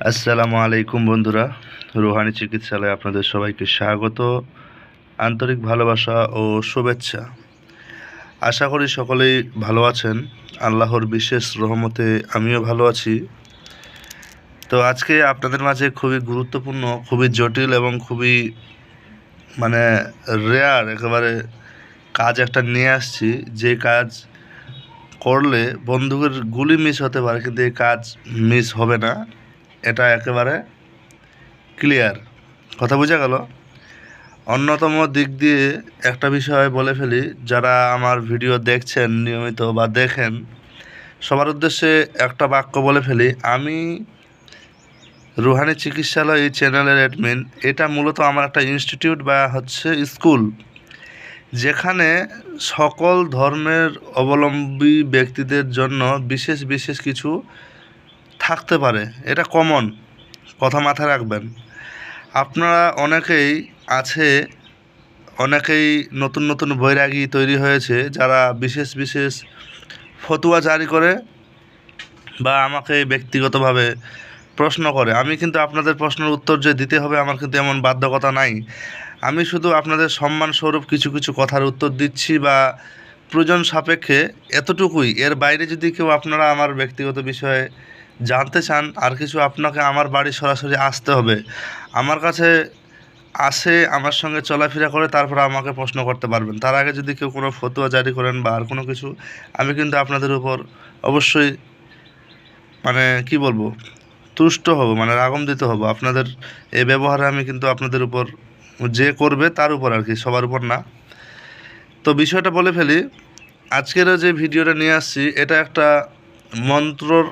আসসালামু আলাইকুম বন্ধুরা, রুহানি চিকিৎসালয়ে আপনাদের সবাইকে স্বাগত, আন্তরিক ভালোবাসা ও শুভেচ্ছা। আশা করি সকলেই ভালো আছেন। আল্লাহর বিশেষ রহমতে আমিও ভালো আছি। তো আজকে আপনাদের মাঝে খুবই গুরুত্বপূর্ণ, খুবই জটিল এবং খুবই মানে রেয়ার একেবারে কাজ একটা নিয়ে আসছি, যে কাজ করলে বন্দুকের গুলি মিস হতে পারে কিন্তু এই কাজ মিস হবে না, এটা একেবারে ক্লিয়ার। কথা বোঝা গেল? অন্যতম দিক দিয়ে একটা বিষয় বলে ফেলি, যারা আমার ভিডিও দেখছেন নিয়মিত বা দেখেন, সবার উদ্দেশ্যে একটা বাক্য বলে ফেলি। আমি রুহানি চিকিৎসালয় এই চ্যানেলের অ্যাডমিন। এটা মূলত আমার একটা ইনস্টিটিউট বা হচ্ছে স্কুল, যেখানে সকল ধর্মের অবলম্বী ব্যক্তিদের জন্য বিশেষ বিশেষ কিছু থাকতে পারে। এটা কমন কথা, মাথায় রাখবেন। আপনারা অনেকেই নতুন নতুন বৈরাগী তৈরি হয়েছে, যারা বিশেষ বিশেষ ফতুয়া জারি করে বা আমাকে ব্যক্তিগতভাবে প্রশ্ন করে। আমি কিন্তু আপনাদের প্রশ্নের উত্তর যে দিতে হবে আমার কিন্তু এমন বাধ্যকতা নাই। আমি শুধু আপনাদের সম্মানস্বরূপ কিছু কিছু কথার উত্তর দিচ্ছি বা প্রয়োজন সাপেক্ষে, এতটুকুই। এর বাইরে যদি কেউ আপনারা আমার ব্যক্তিগত বিষয়ে জানতে চান আর কিছু, আপনাকে আমার বাড়ি সরাসরি আসতে হবে। আমার কাছে আমার সঙ্গে চলাফেরা করে তারপর আমাকে প্রশ্ন করতে পারবেন। তার আগে যদি কেউ কোনো ফতোয়া জারি করেন বা আর কোনো কিছু, আমি কিন্তু আপনাদের উপর অবশ্যই কি বলবো, তুষ্ট হব, রাগান্বিত হব। আপনাদের এই ব্যবহারে আমি কিন্তু আপনাদের উপর, যে করবে তার উপর আর কি, সবার উপর না। তো বিষয়টা বলে ফেলি, আজকের যে ভিডিওটা নিয়ে আসছি এটা একটা মন্ত্রর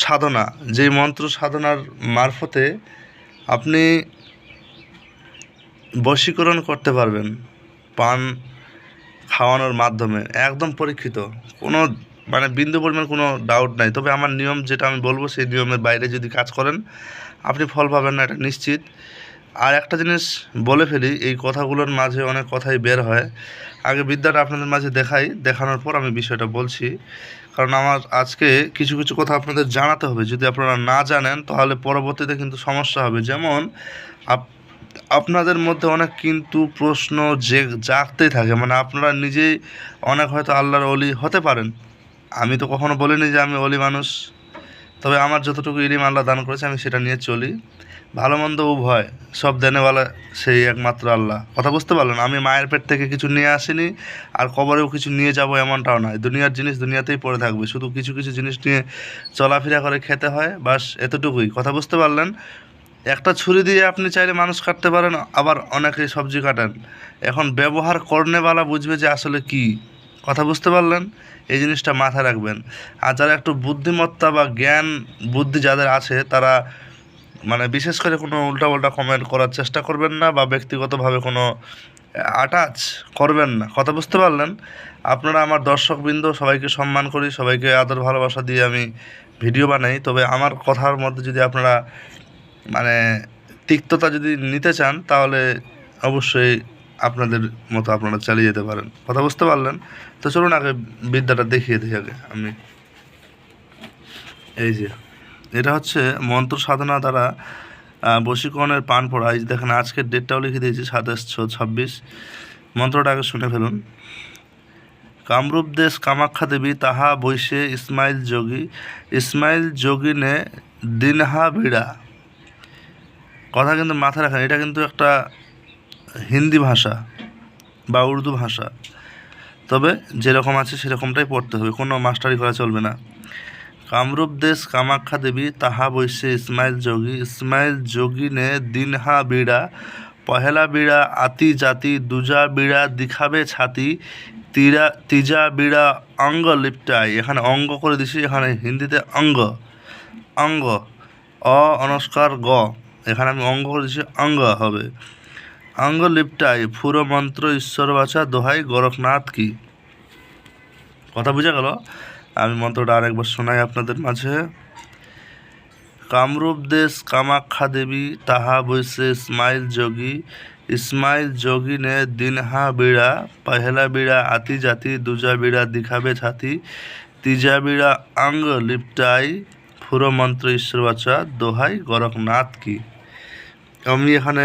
সাধনা। যেই মন্ত্র সাধনার মারফতে আপনি বশীকরণ করতে পারবেন পান খাওয়ানোর মাধ্যমে, একদম পরীক্ষিত, কোনো বিন্দু পরিমাণ কোনো ডাউট নাই। তবে আমার নিয়ম যেটা আমি বলবো, সেই নিয়মের বাইরে যদি কাজ করেন আপনি ফল পাবেন না, এটা নিশ্চিত। আর একটা জিনিস বলে ফেলি, এই কথাগুলোর মাঝে অনেক কথাই বের হয়। আগে বিদ্যাটা আপনাদের মাঝে দেখানোর পর আমি বিষয়টা বলছি, কারণ আমার আজকে কিছু কিছু কথা আপনাদের জানাতে হবে। যদি আপনারা না জানেন তাহলে পরবর্তীতে কিন্তু সমস্যা হবে। যেমন আপনাদের মধ্যে অনেক কিন্তু প্রশ্ন যে জাগতেই থাকে, আপনারা নিজেই অনেক হয়তো আল্লাহর অলি হতে পারেন। আমি তো কখনো বলিনি যে আমি অলি মানুষ, তবে আমার যতটুকু ইলম আল্লাহ দান করেছে আমি সেটা নিয়ে চলি। ভালো মন্দ উভয়, সব দেনেওয়ালা সেই একমাত্র আল্লাহ। কথা বুঝতে পারলেন? আমি মায়ের পেট থেকে কিছু নিয়ে আসিনি, আর কবরেও কিছু নিয়ে যাব এমনটাও নয়। দুনিয়ার জিনিস দুনিয়াতেই পড়ে থাকবে, শুধু কিছু কিছু জিনিস নিয়ে চলাফেরা করে খেতে হয়, বাস এতটুকুই। কথা বুঝতে পারলেন? একটা ছুরি দিয়ে আপনি চাইলে মানুষ কাটতে পারেন, আবার অনেকেই সবজি কাটেন। এখন ব্যবহার করনেওয়ালা বুঝবে যে আসলে কি। কথা বুঝতে পারলেন? এই জিনিসটা মাথায় রাখবেন। আর যারা একটু বুদ্ধিমত্তা বা জ্ঞান বুদ্ধি যাদের আছে, তারা বিশেষ করে কোনো উল্টাপাল্টা কমেন্ট করার চেষ্টা করবেন না বা ব্যক্তিগতভাবে কোনো আটাচ করবেন না। কথা বুঝতে পারলেন? আপনারা আমার দর্শকবৃন্দ, সবাইকে সম্মান করি, সবাইকে আদর ভালোবাসা দিয়ে আমি ভিডিও বানাই। তবে আমার কথার মধ্যে যদি আপনারা মানে তিক্ততা যদি নিতে চান, তাহলে অবশ্যই আপনাদের মতো আপনারা চালিয়ে যেতে পারেন। কথা বুঝতে পারলেন? তো চলুন আগে বিদ্যাটা দেখিয়ে দিই। আগে আমি এই যে, এটা হচ্ছে মন্ত্র সাধনা দ্বারা বশীকরণের পান পড়া। এই যে দেখেন, আজকের ডেটটাও লিখে দিয়েছি 27/26। মন্ত্রটা আগে শুনে ফেলুন। কামরূপ দেশ কামাখ্যা দেবী তাহা বৈশে ইসমাইল যোগিনে দিনহা বিড়া। কথা কিন্তু মাথায় রাখেন, এটা কিন্তু একটা হিন্দি ভাষা বা উর্দু ভাষা, তবে যেরকম আছে সেরকমটাই পড়তে হবে, কোনো মাস্টারি করা চলবে না। কামরূপ দেশ কামাখ্যা দেবী তাহা বৈশে ইসমাইল যোগিনে দিনহা বিড়া, পহেলা বিড়া আতি জাতি, দুজা বিড়া দিখাবে ছাতি, তিজা বিড়া অঙ্গ লিপটাই। এখানে অঙ্গ করে দিছি, এখানে হিন্দিতে অঙ্গ অঙ্গ অনস্কার গ, এখানে আমি অঙ্গ করে দিছি, অঙ্গ হবে। অঙ্গ লিপটাই পুরো মন্ত্র ঈশ্বর বাছা দোহাই গোরখনাথ কি। কথা বুঝা গেল? আমি মন্ত্রটা আরেকবার শোনাই আপনাদের মাঝে। কামরূপ দেশ কামাখ্যা দেবী তাহা বৈশে ইসমাইল যোগী নে দিনহা বিড়া, পহেলা বিড়া আতি জাতি, দুজা বিড়া দিখাবে ছাতি, তিজা বিড়া অঙ্গ লিপটাই পুরো মন্ত্র ঈশ্বর বাচ্চা দোহাই গোরখনাথ কি। আমি এখানে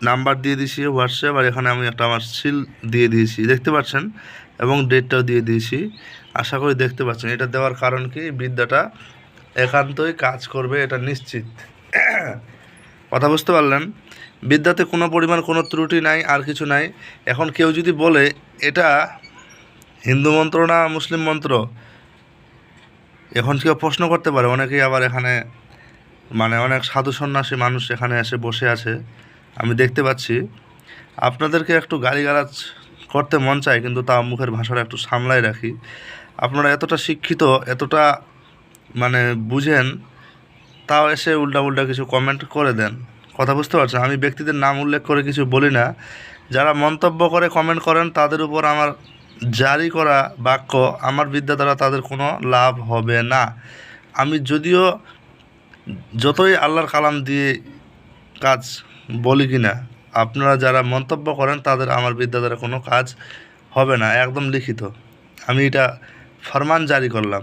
নাম্বার দিয়ে দিয়েছি হোয়াটসঅ্যাপ, আর এখানে আমি একটা আমার সিল দিয়ে দিয়েছি, দেখতে পাচ্ছেন, এবং ডেটটাও দিয়ে দিয়েছি। আশা করি দেখতে পাচ্ছেন। এটা দেওয়ার কারণ কি, বিদ্যাটা একান্তই কাজ করবে, এটা নিশ্চিত। কথা বুঝতে পারলেন? বিদ্যাতে কোনো পরিমাণ কোনো ত্রুটি নাই, আর কিছু নাই। এখন কেউ যদি বলে এটা হিন্দু মন্ত্র না মুসলিম মন্ত্র, এখন কেউ প্রশ্ন করতে পারে। অনেকেই আবার এখানে মানে অনেক সাধু সন্ন্যাসী মানুষ এখানে এসে বসে আছে, আমি দেখতে পাচ্ছি। আপনাদেরকে একটু গালিগালাজ করতে মন চায়, কিন্তু তা মুখের ভাষাটা একটু সামলাই রাখি। আপনারা এতটা শিক্ষিত, এতটা মানে বুঝেন, তাও এসে উল্টা কিছু কমেন্ট করে দেন। কথা বুঝতে পারছেন? আমি ব্যক্তিদের নাম উল্লেখ করে কিছু বলি না। যারা মন্তব্য করে কমেন্ট করেন তাদের উপর আমার জারি করা বাক্য, আমার বিদ্যা দ্বারা তাদের কোনো লাভ হবে না। আমি যদিও যতই আল্লাহর কালাম দিয়ে কাজ বলি কি না, আপনারা যারা মন্তব্য করেন তাদের আমার বিদ্যা দ্বারা কোনো কাজ হবে না, একদম লিখিত। আমি এটা ফরমান জারি করলাম।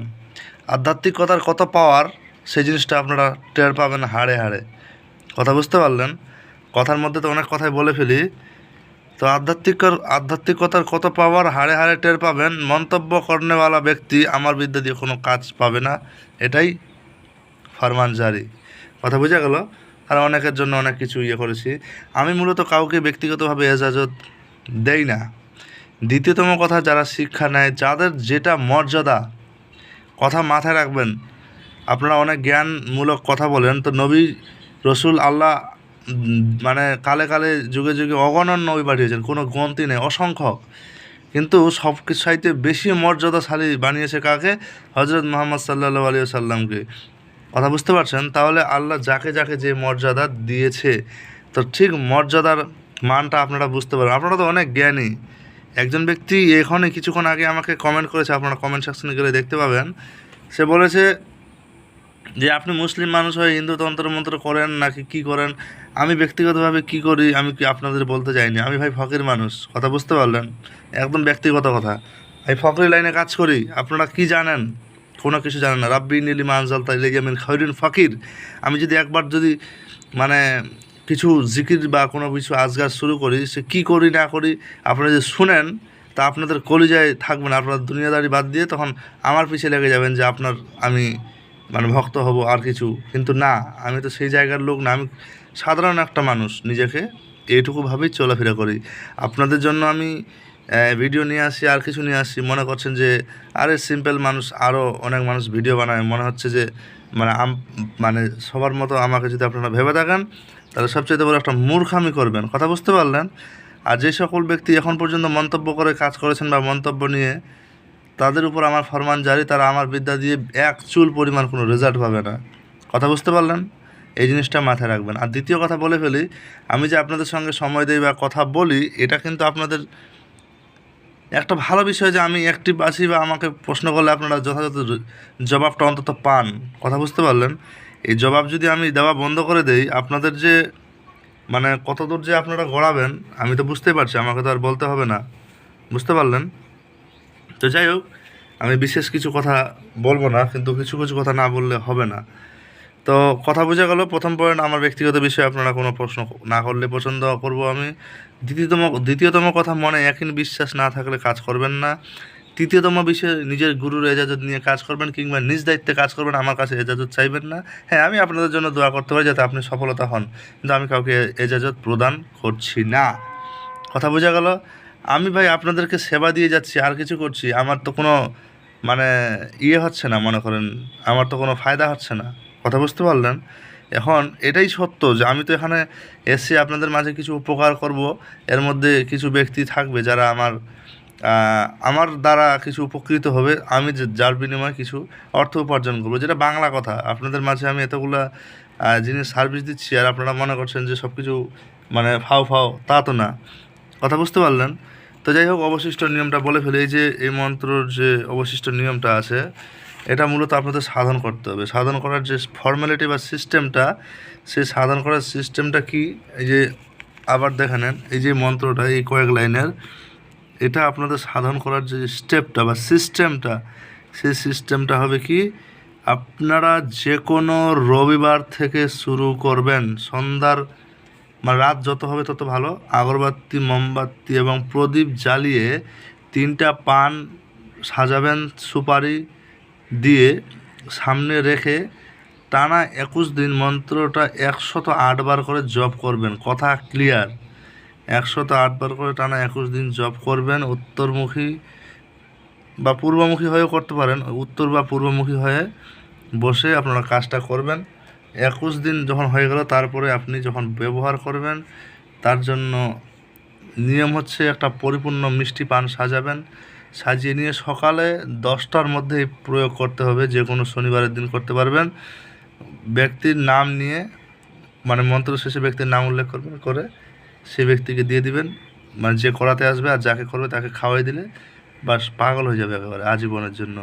আধ্যাত্মিকতার কত পাওয়ার, সেই জিনিসটা আপনারা টের পাবেন হাড়ে হাড়ে। কথা বুঝতে পারলেন? কথার মধ্যে তো অনেক কথাই বলে ফেলি। তো আধ্যাত্মিকতার কত পাওয়ার হাড়ে হাড়ে টের পাবেন। মন্তব্য করনেওয়ালা ব্যক্তি আমার বিদ্যা দিয়ে কোনো কাজ পাবে না, এটাই ফরমান জারি। কথা বোঝা গেল? আর অনেকের জন্য অনেক কিছু করেছি। আমি মূলত কাউকে ব্যক্তিগতভাবে এজাজত দেই না। দ্বিতীয়তম কথা, যারা শিক্ষা নেয়, যাদের যেটা মর্যাদা, কথা মাথায় রাখবেন। আপনারা অনেক জ্ঞানমূলক কথা বলেন, তো নবী রসুল আল্লাহ মানে কালে কালে যুগে যুগে অগণন নবী পাঠিয়েছেন, কোনো গন্তি নেই, অসংখ্য। কিন্তু সব কিছু চাইতে বেশি মর্যাদাশালী বানিয়েছে কাকে? হজরত মুহাম্মদ সাল্লাল্লাহু আলাইহি ওয়াসাল্লামকে। কথা বুঝতে পারছেন? তাহলে আল্লাহ যাকে যাকে যে মর্যাদা দিয়েছে, তো ঠিক মর্যাদার মানটা আপনারা বুঝতে পারেন। আপনারা তো অনেক জ্ঞানী। একজন ব্যক্তি এখানে কিছুক্ষণ আগে আমাকে কমেন্ট করেছে, আপনারা কমেন্ট সেকশনে গেলে দেখতে পাবেন। সে বলেছে যে আপনি মুসলিম মানুষ হয়ে হিন্দু তন্ত্রমন্ত্র করেন নাকি কি করেন। আমি ব্যক্তিগতভাবে কি করি আমি কি আপনাদের বলতে চাইনি। আমি ভাই ফকির মানুষ। কথা বুঝতে পারলেন? একদম ব্যক্তিগত কথা। আমি ফকির লাইনে কাজ করি। আপনারা কি জানেন? কোনো কিছু জানেন না। রাব্বি নীলি মানজাল তাইলে মিন খৈরিন ফকির। আমি যদি একবার যদি মানে কিছু জিকির বা কোনো কিছু আজগার শুরু করি, সে কী করি না করি আপনারা যদি শুনেন, তা আপনাদের কলিজায় থাকবেন। আপনার দুনিয়াদারি বাদ দিয়ে তখন আমার পিছিয়ে লেগে যাবেন যে আপনার আমি মানে ভক্ত হব আর কিছু। কিন্তু না, আমি তো সেই জায়গার লোক না। আমি সাধারণ একটা মানুষ, নিজেকে এইটুকুভাবেই চলাফেরা করি। আপনাদের জন্য আমি ভিডিও নিয়ে আসি, আর কিছু নিয়ে আসি। মনে করছেন যে আরে সিম্পল মানুষ, আরও অনেক মানুষ ভিডিও বানায়, মনে হচ্ছে যে মানে মানে সবার মতো আমাকে যদি আপনারা ভেবে থাকেন, তাহলে সবচেয়ে বড় একটা মূর্খামি করবেন। কথা বুঝতে পারলেন? আর যে সকল ব্যক্তি এখন পর্যন্ত মন্তব্য করে কাজ করেছেন বা মন্তব্য নিয়ে, তাদের উপর আমার ফরমান জারি, তারা আমার বিদ্যা দিয়ে এক চুল পরিমাণ কোনো রেজাল্ট পাবে না। কথা বুঝতে পারলেন? এই জিনিসটা মাথায় রাখবেন। আর দ্বিতীয় কথা বলে ফেলি, আমি যে আপনাদের সঙ্গে সময় দিই বা কথা বলি, এটা কিন্তু আপনাদের একটা ভালো বিষয় যে আমি অ্যাক্টিভ আছি, বা আমাকে প্রশ্ন করলে আপনারা যথাযথ জবাবটা অন্তত পান। কথা বুঝতে পারলেন? এই জবাব যদি আমি দেওয়া বন্ধ করে দেই, আপনাদের যে মানে কতদূর যে আপনারা গড়াবেন আমি তো বুঝতেই পারছি, আমাকে তো আর বলতে হবে না। বুঝতে পারলেন? তো যাই হোক, আমি বিশেষ কিছু কথা বলবো না, কিন্তু কিছু কিছু কথা না বললে হবে না। তো কথা বোঝা গেল। প্রথম পয়েন্ট, আমার ব্যক্তিগত বিষয়ে আপনারা কোনো প্রশ্ন না করলে পছন্দ করব আমি। দ্বিতীয়তম কথা, মনে একই বিশ্বাস না থাকলে কাজ করবেন না। তৃতীয়তম বিষয়, নিজের গুরুর এজাজত নিয়ে কাজ করবেন, কিংবা নিজ দায়িত্বে কাজ করবেন, আমার কাছে এজাজত চাইবেন না। হ্যাঁ, আমি আপনাদের জন্য দোয়া করতে পারি যাতে আপনি সফলতা হন, কিন্তু আমি কাউকে এজাজত প্রদান করছি না। কথা বোঝা গেল? আমি ভাই আপনাদেরকে সেবা দিয়ে যাচ্ছি, আর কিছু করছি, আমার তো কোনো মানে হচ্ছে না, মনে করেন আমার তো কোনো ফায়দা হচ্ছে না। কথা বুঝতে পারলেন? এখন এটাই সত্য যে আমি তো এখানে এসে আপনাদের মাঝে কিছু উপকার করব। এর মধ্যে কিছু ব্যক্তি থাকবে যারা আমার দ্বারা কিছু উপকৃত হবে, আমি যার বিনিময়ে কিছু অর্থ উপার্জন করবো, যেটা বাংলা কথা। আপনাদের মাঝে আমি এতগুলা জিনিস সার্ভিস দিচ্ছি, আর আপনারা মনে করছেন যে সব কিছু মানে ফাও তা তো না। কথা বুঝতে পারলেন? তো যাই হোক, অবশিষ্ট নিয়মটা বলে ফেলি। এই যে এই মন্ত্রর যে অবশিষ্ট নিয়মটা আছে, এটা মূলত আপনাদের সাধন করতে হবে। সাধন করার যে ফর্মালিটি বা সিস্টেমটা, সেই সাধন করার সিস্টেমটা কি, এই যে আবার দেখে নেন, এই যে মন্ত্রটা এই কয়েক লাইনের, এটা আপনাদের সাধন করার যে স্টেপটা বা সিস্টেমটা, সেই সিস্টেমটা হবে কি, আপনারা যে কোনো রবিবার থেকে শুরু করবেন। সন্ধ্যার রাত যত হবে তত ভালো। আগরবাতি, মোমবাতি এবং প্রদীপ জ্বালিয়ে 3টা পান সাজাবেন সুপারি দিয়ে, সামনে রেখে টানা 21 দিন মন্ত্রটা 108 বার করে জপ করবেন। কথা ক্লিয়ার? 108 বার করে টানা 21 দিন জপ করবেন। উত্তরমুখী বা পূর্বমুখী হয়েও করতে পারেন। উত্তর বা পূর্বমুখী হয়ে বসে আপনারা কাজটা করবেন। 21 দিন যখন হয়ে গেল, তারপরে আপনি যখন ব্যবহার করবেন, তার জন্য নিয়ম হচ্ছে একটা পরিপূর্ণ মিষ্টি পান সাজাবেন। সাজিয়ে নিয়ে সকালে 10টার মধ্যে প্রয়োগ করতে হবে। যে কোনো শনিবারের দিন করতে পারবেন। ব্যক্তির নাম নিয়ে, মন্ত্র শেষে ব্যক্তির নাম উল্লেখ করবেন, করে সেই ব্যক্তিকে দিয়ে দিবেন। যে করাতে আসবে আর যাকে করবে তাকে খাওয়াই দিলে বাস পাগল হয়ে যাবে একেবারে আজীবনের জন্য।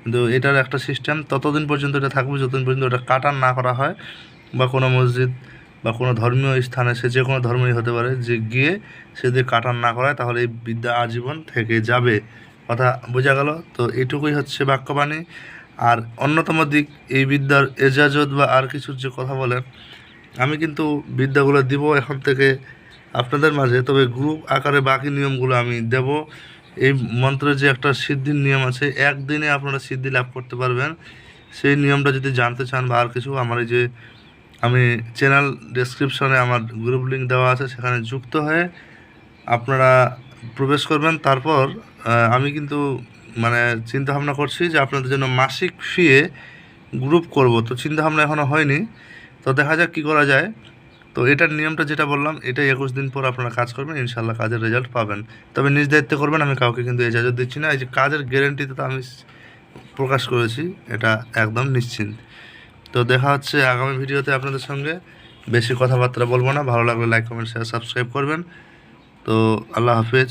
কিন্তু এটার একটা সিস্টেম, ততদিন পর্যন্ত এটা থাকবে যতদিন পর্যন্ত এটা কাটান না করা হয়, বা কোনো মসজিদ বা কোনো ধর্মীয় স্থানে, সে যে কোনো ধর্মই হতে পারে, যে গিয়ে সেদিকে কাটান না করায়, তাহলে এই বিদ্যা আজীবন থেকে যাবে। কথা বোঝা গেল? তো এটুকুই হচ্ছে বাক্যবাণী। আর অন্যতম দিক, এই বিদ্যার এজাজত বা আর কিছুর যে কথা বলেন, আমি কিন্তু বিদ্যাগুলো দিব এখন থেকে আপনাদের মাঝে, তবে গ্রুপ আকারে বাকি নিয়মগুলো আমি দেব। এই মন্ত্রের যে একটা সিদ্ধির নিয়ম আছে, একদিনে আপনারা সিদ্ধি লাভ করতে পারবেন। সেই নিয়মটা যদি জানতে চান বা আর কিছু, আমার এই যে আমি চ্যানেল ডেসক্রিপশনে আমার গ্রুপ লিঙ্ক দেওয়া আছে, সেখানে যুক্ত হয়ে আপনারা প্রবেশ করবেন। তারপর আমি কিন্তু চিন্তা ভাবনা করছি যে আপনাদের জন্য মাসিক ফিয়ে গ্রুপ করব। তো চিন্তা ভাবনা এখনও হয়নি, তো দেখা যাক কী করা যায়। তো এটার নিয়মটা যেটা বললাম, এটাই 21 দিন পর আপনারা কাজ করবেন, ইনশাল্লাহ কাজের রেজাল্ট পাবেন। তবে নিজ দায়িত্বে করবেন, আমি কাউকে কিন্তু এজাজত দিচ্ছি না। এই যে কাজের গ্যারেন্টিতে তো আমি প্রকাশ করেছি, এটা একদম নিশ্চিন্ত। তো দেখা হচ্ছে আগামী ভিডিওতে আপনাদের সঙ্গে। বেশি কথাবার্তা বলবো না। ভালো লাগলে লাইক, কমেন্ট, শেয়ার, সাবস্ক্রাইব করবেন। তো আল্লাহ হাফেজ।